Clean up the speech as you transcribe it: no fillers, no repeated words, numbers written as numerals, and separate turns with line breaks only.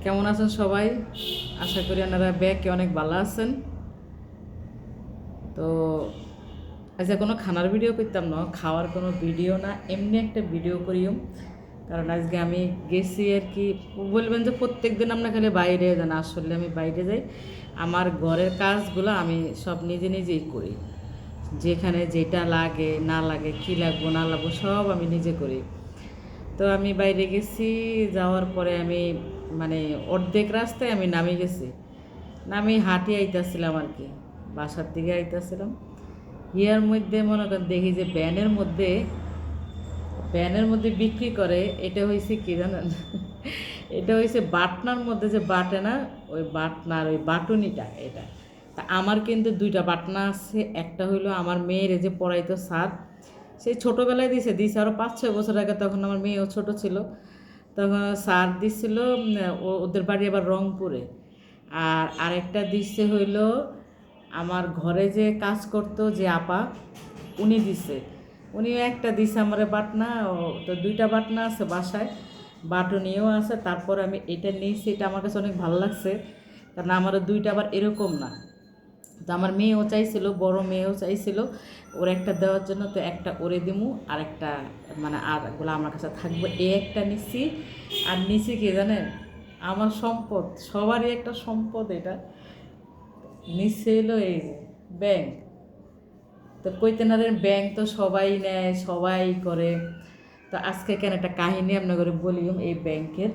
কেমন আছেন সবাই? আশা করি আপনারা ব্যাকে অনেক ভালো আছেন। তো আজকে কোনো খানার ভিডিও করতাম না, খাওয়ার কোনো ভিডিও না, এমনি একটা ভিডিও করিও। কারণ আজকে আমি গেছি আর কি। বলবেন যে প্রত্যেক দিন আমরা খালি বাইরে যান, আসলে আমি বাইরে যাই। আমার ঘরের কাজগুলো আমি সব নিজে নিজেই করি। যেখানে যেটা লাগে না লাগে, কী লাগবো না লাগবো সব আমি নিজে করি। তো আমি বাইরে গেছি, যাওয়ার পরে আমি মানে অর্ধেক রাস্তায় আমি নামে গেছি। নামি হাঁটি আইতাছিলাম আর কি, বাসার দিকে আইতাছিলাম। ইয়ার মধ্যে মনে করেন দেখি যে ভ্যানের মধ্যে বিক্রি করে। এটা হয়েছে কি জানেন? এটা হয়েছে বাটনার মধ্যে যে বাটে না, ওই বাটনার ওই বাটুনিটা এটা। তা আমার কিন্তু দুইটা বাটনা আছে। একটা হইলো আমার মেয়ের যে পড়াইতো স্যার, সেই ছোটোবেলায় দিছে আরও 5-6 বছর আগে, তখন আমার মেয়েও ছোট ছিল। তখন স্যার দিছিল, ওদের বাড়ি আবার রংপুরে। আর আরেকটা দিচ্ছে হইল আমার ঘরে যে কাজ করতো যে আপা, উনি দিছে। উনিও একটা দিছে আমার বাটনা। তো দুইটা বাটনা আছে বাসায়, বাটুনিও আছে। তারপর আমি এটা নিয়েছি, এটা আমার কাছে অনেক ভালো লাগছে। কারণ আমারও দুইটা আবার এরকম না। তো আমার মেয়েও চাইছিল, বড় মেয়েও চাইছিল ওর একটা দেওয়ার জন্য। তো একটা ওরে দিমু, আর একটা মানে আর এগুলো আমার কাছে থাকবে, এই একটা নিচ্ছি। আর নিচে কি জানেন, আমার সম্পদ, সবারই একটা সম্পদ এটা। নিচে এলো এই ব্যাংক। তো কইতেনারের ব্যাংক তো সবাই নেয়, সবাই করে। তো আজকে কেন একটা কাহিনী আপনাদের বলিও এই ব্যাংকের।